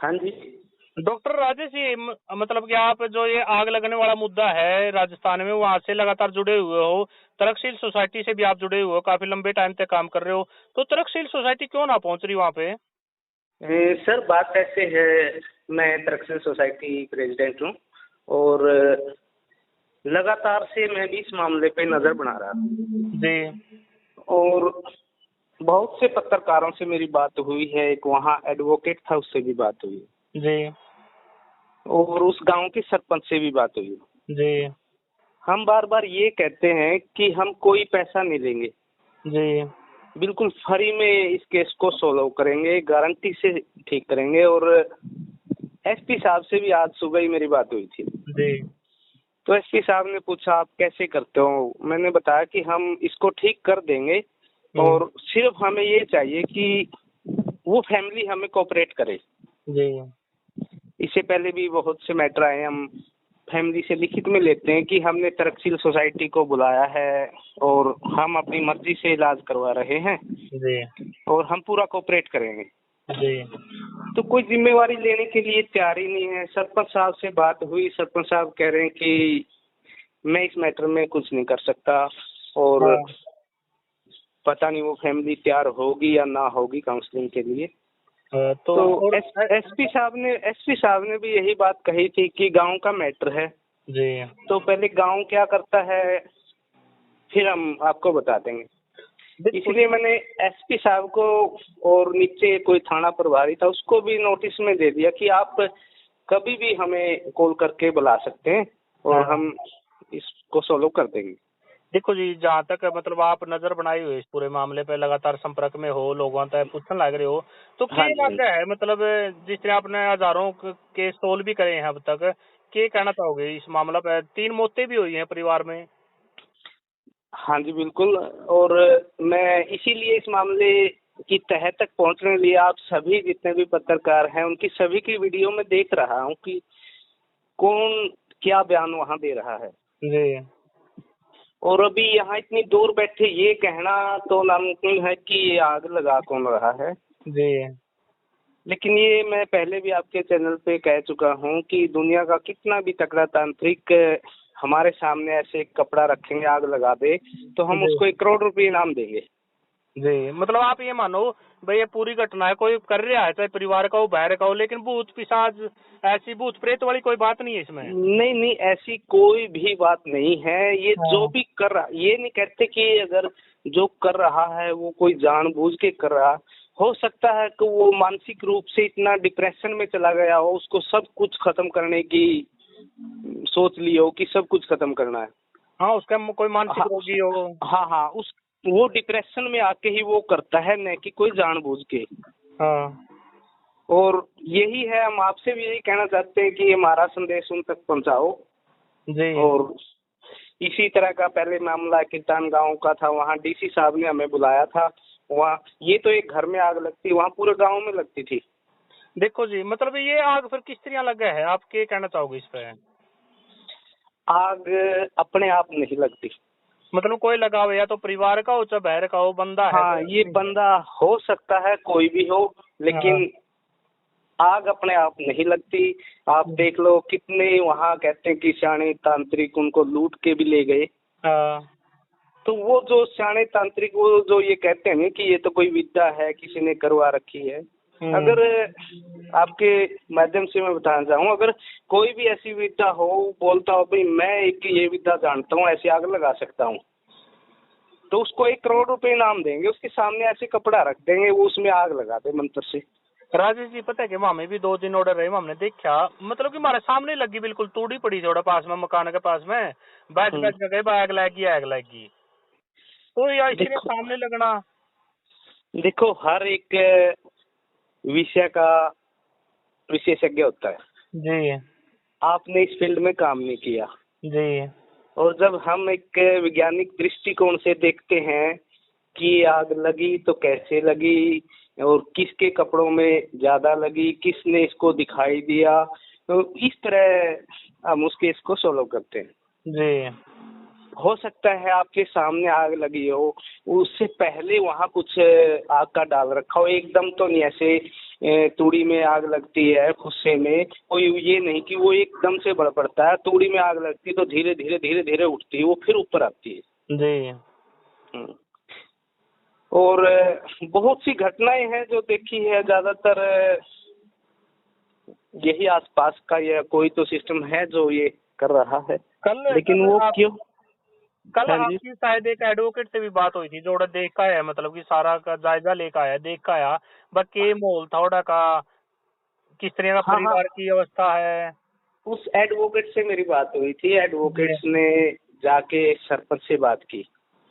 हाँ जी। डॉक्टर राजेश जी, मतलब कि आप जो ये आग लगने वाला मुद्दा है राजस्थान में, वहां से लगातार जुड़े हुए हो, तरकशील सोसाइटी से भी आप जुड़े हुए हो, काफी लंबे टाइम तक काम कर रहे हो, तो तरकशील सोसाइटी क्यों ना पहुंच रही वहां पे? सर बात ऐसे है, मैं तरक्सल सोसाइटी प्रेसिडेंट हूँ और लगातार से मैं भी इस मामले पे नज़र बना रहा था जी और बहुत से पत्रकारों से मेरी बात हुई है। एक वहाँ एडवोकेट था, उससे भी बात हुई जी और उस गांव के सरपंच से भी बात हुई। जी हम बार बार ये कहते हैं कि हम कोई पैसा नहीं लेंगे, जी बिल्कुल फ्री में इस केस को सोल्व करेंगे, गारंटी से ठीक करेंगे। और एसपी साहब से भी आज सुबह ही मेरी बात हुई थी। जी तो एसपी साहब ने पूछा आप कैसे करते हो, मैंने बताया कि हम इसको ठीक कर देंगे और सिर्फ हमें ये चाहिए कि वो फैमिली हमें कोऑपरेट करे। जी इससे पहले भी बहुत से मैटर आए, हम फैमिली से लिखित में लेते हैं कि हमने तरक्सील सोसाइटी को बुलाया है और हम अपनी मर्जी से इलाज करवा रहे हैं जी और हम पूरा कोऑपरेट करेंगे। जी तो कोई जिम्मेवारी लेने के लिए तैयार ही नहीं है। सरपंच साहब से बात हुई, सरपंच साहब कह रहे हैं कि मैं इस मैटर में कुछ नहीं कर सकता और हाँ। पता नहीं वो फैमिली तैयार होगी या ना होगी काउंसलिंग के लिए। तो तो और एसपी साहब ने भी यही बात कही थी कि गांव का मैटर है, जी तो पहले गांव क्या करता है फिर हम आपको बता देंगे। इसलिए मैंने एसपी साहब को और नीचे कोई थाना प्रभारी था उसको भी नोटिस में दे दिया कि आप कभी भी हमें कॉल करके बुला सकते हैं और हाँ। हम इसको सॉल्व कर देंगे। देखो जी, जहाँ तक मतलब आप नजर बनाई हुई इस पूरे मामले पे, लगातार संपर्क में हो, लोगों तक पूछने लग रहे हो, तो हाँ क्या जी, हाँ जी। लगा है मतलब जिस तरह आपने हजारों केस सोल्व भी करे हैं अब तक, क्या कहना चाहोगे इस मामला पे? 3 मौतें भी हुई हैं परिवार में। हाँ जी, बिल्कुल। और मैं इसीलिए इस मामले की तह तक पहुंचने के लिए आप सभी जितने भी पत्रकार हैं उनकी सभी की वीडियो में देख रहा हूं कि कौन क्या बयान वहां दे रहा है। जी और अभी यहाँ इतनी दूर बैठे ये कहना तो नामुमकिन है कि ये आग लगा कौन रहा है। जी लेकिन ये मैं पहले भी आपके चैनल पे कह चुका हूँ कि दुनिया का कितना भी तगड़ा तांत्रिक हमारे सामने ऐसे एक कपड़ा रखेंगे आग लगा दे तो हम जी उसको 1 करोड़ रुपए इनाम देंगे। जी मतलब आप ये मानो भाई, ये पूरी घटना है, कोई कर रहा है, चाहे परिवार का हो, बाहर का हो, लेकिन भूत पिशाच, ऐसी भूत प्रेत वाली कोई बात नहीं है इसमें। नहीं नहीं, ऐसी कोई भी बात नहीं है। ये जो हाँ भी कर रहा, ये नहीं कहते कि अगर जो कर रहा है वो कोई जानबूझ के कर रहा, हो सकता है कि वो मानसिक रूप से इतना डिप्रेशन में चला गया हो, उसको सब कुछ खत्म करने की सोच ली हो कि सब कुछ खत्म करना है। हाँ, उसका कोई मानसिक हाँ रोगी हो। हाँ हाँ, उस वो डिप्रेशन में आके ही वो करता है, न कि कोई जानबूझ के। हाँ और यही है, हम आपसे भी यही कहना चाहते हैं कि हमारा संदेश उन तक पहुंचाओ। जी और इसी तरह का पहले मामला किरतान गांव का था, वहाँ डीसी साहब ने हमें बुलाया था। वहाँ ये तो एक घर में आग लगती, वहाँ पूरे गांव में लगती थी। देखो जी, मतलब ये आग फिर किस तरह लगा है, आप क्या कहना चाहोगे इस पे? आग अपने आप नहीं लगती। मतलब कोई लगाव, या तो परिवार का हो, चाहे बाहर का हो, बंदा है हाँ, कोई ये नहीं है। बंदा हो सकता है, कोई भी हो, हाँ लेकिन आग अपने आप नहीं लगती। आप देख लो कितने वहाँ कहते हैं कि सियाणे तांत्रिक उनको लूट के भी ले गए। हाँ तो वो जो सियाणे तांत्रिक वो जो ये कहते हैं ना कि ये तो कोई विद्या है, किसी ने करवा रखी है। अगर आपके माध्यम से मैं बताना चाहूँ, अगर कोई भी ऐसी विद्या हो, बोलता हो भाई मैं एक ये विद्या जानता हूँ, ऐसी आग लगा सकता हूँ, तो उसको 1 करोड़ रुपए इनाम देंगे। उसके सामने ऐसे कपड़ा रख देंगे, वो उसमें आग लगा दे मंत्र से। राजेश जी, पता है कि हमें भी 2 दिन ऑर्डर रहे, हमने देखा मतलब कि हमारे सामने लगी, बिल्कुल तोड़ी पड़ी थोड़ा पास में, मकान के पास में बैठ हम्म। बैठ के गए, आग लगी आग लगी। तो यार इसलिए देखो सामने लगना। देखो, हर एक विषय का विशेषज्ञ होता है। जी आपने इस फील्ड में काम नहीं किया, जी और जब हम एक वैज्ञानिक दृष्टिकोण से देखते हैं कि आग लगी तो कैसे लगी और किसके कपड़ों में ज्यादा लगी, किसने इसको दिखाई दिया, तो इस तरह हम उस केस को सोल्व करते हैं। जी हो सकता है आपके सामने आग लगी हो, उससे पहले वहाँ कुछ आग का डाल रखा हो। एकदम तो नहीं, ऐसे तूड़ी में आग लगती है गुस्से में, कोई ये नहीं कि वो एकदम से बढ़ पड़ता है। तूड़ी में आग लगती है तो धीरे धीरे धीरे धीरे उठती है, वो फिर ऊपर आती है। जी। और बहुत सी घटनाएं हैं जो देखी है, ज्यादातर यही आसपास का या कोई तो सिस्टम है जो ये कर रहा है, लेकिन वो क्यों। कल हाँ जी। आपकी शायद एक एडवोकेट से भी बात हुई थी, जो देखा है, मतलब कि सारा का जायजा लेकर आया, देख आया बाकी माहौल थोड़ा का किस तरह का हाँ हाँ, परिवार की अवस्था है। उस एडवोकेट से मेरी बात हुई थी। एडवोकेट्स ने जाके सरपंच से बात की,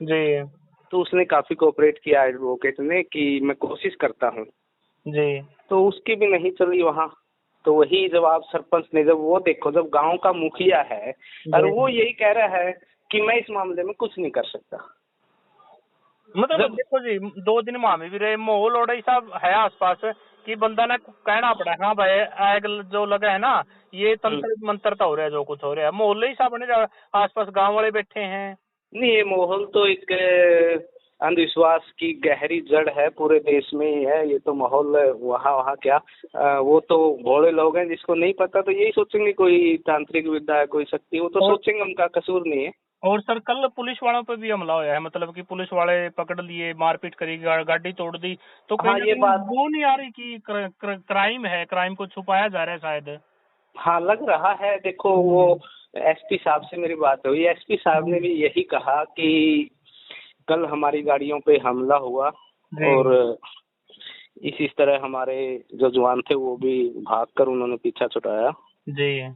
जी तो उसने काफी कोऑपरेट किया एडवोकेट ने कि मैं कोशिश करता हूँ। जी तो उसकी भी नहीं चली वहाँ। तो वही जब आप सरपंच ने, जब वो देखो, जब गांव का मुखिया है और वो यही कह रहा है कि मैं इस मामले में कुछ नहीं कर सकता। मतलब जब देखो जी, 2 दिन मामे भी रहे, माहौल और ऐसा है आसपास कि बंदा ने कहना पड़ा, हाँ भाई आग जो लगा है ना, ये तंत्र मंत्रता हो रहा है, जो कुछ हो रहा है, माहौल ही सा बने, आसपास गांव वाले बैठे हैं। नहीं, ये माहौल तो एक अंधविश्वास की गहरी जड़ है, पूरे देश में ही है ये तो माहौल। वहाँ वहाँ क्या, वो तो भोले लोग हैं, जिसको नहीं पता तो यही सोचेंगे कोई तांत्रिक विद्या है, कोई शक्ति, वो तो सोचेंगे, उनका कसूर नहीं है। और सर कल पुलिस वालों पे भी हमला हुआ है, मतलब कि पुलिस वाले पकड़ लिए, मारपीट करी, गाड़ी तोड़ दी, तो कहीं हाँ, ना ये कहीं बात, वो नहीं आ रही कि क्राइम है, क्राइम को छुपाया जा रहा है शायद। हाँ लग रहा है। देखो, वो एसपी साहब से मेरी बात हुई, एसपी साहब ने भी यही कहा कि कल हमारी गाड़ियों पे हमला हुआ और इस तरह हमारे जो जवान थे वो भी भागकर उन्होंने पीछा छुड़ाया। जी।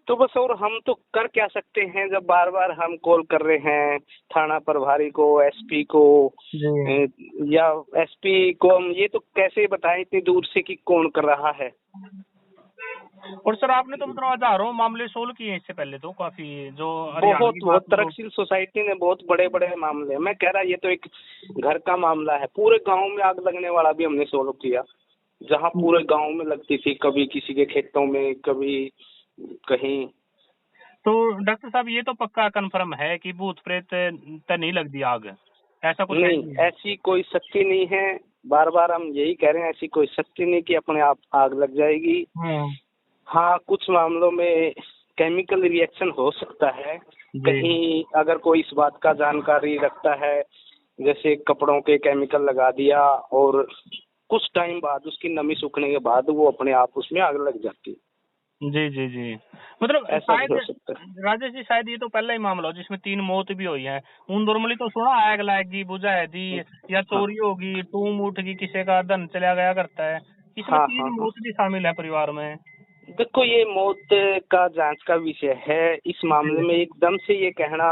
तो बस, और हम तो कर क्या सकते हैं, जब बार बार हम कॉल कर रहे हैं थाना प्रभारी को, एसपी को, या एसपी को हम ये तो कैसे बताएं इतनी दूर से कि कौन कर रहा है। और सर आपने तो मतलब हजारों मामले सोल्व किए इससे पहले, तो काफी जो बहुत तरक्शील सोसाइटी ने बहुत बड़े बड़े मामले, मैं कह रहा ये तो एक घर का मामला है। पूरे गांव में आग लगने वाला भी हमने सोल्व किया, जहां पूरे गांव में लगती थी, कभी किसी के खेतों में, कभी कहीं। तो डॉक्टर साहब ये तो पक्का कंफर्म है कि भूत प्रेत तो नहीं लगती आग, ऐसा कुछ नहीं, ऐसी कोई शक्ति नहीं है। बार बार हम यही कह रहे हैं, ऐसी कोई शक्ति नहीं कि अपने आप आग लग जाएगी। हाँ, कुछ मामलों में केमिकल रिएक्शन हो सकता है, कहीं अगर कोई इस बात का जानकारी रखता है, जैसे कपड़ों के केमिकल लगा दिया और कुछ टाइम बाद उसकी नमी सूखने के बाद वो अपने आप उसमें आग लग जाती है। जी जी जी, मतलब ऐसा भी शायद हो सकता है। राजेश जी, शायद ये तो पहला ही मामला हो जिसमें 3 मौत भी हुई है। उन नॉर्मली तो सुना आग लगी, बुझा दी, या चोरी होगी, टूम उठ गई, किसी का धन चला गया करता है, इसमें हाँ 3 हाँ हाँ, मौत भी शामिल है परिवार में। देखो ये मौत का जांच का विषय है। इस मामले में एकदम से ये कहना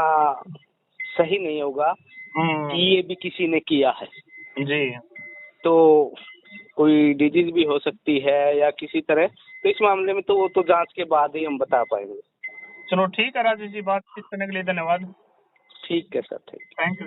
सही नहीं होगा कि ये भी किसी ने किया है। जी। तो कोई डिजीज भी हो सकती है या किसी तरह, तो इस मामले में तो वो तो जांच के बाद ही हम बता पाएंगे। चलो ठीक है राजेश जी, बातचीत करने के लिए धन्यवाद। ठीक है सर, ठीक है। Thank you.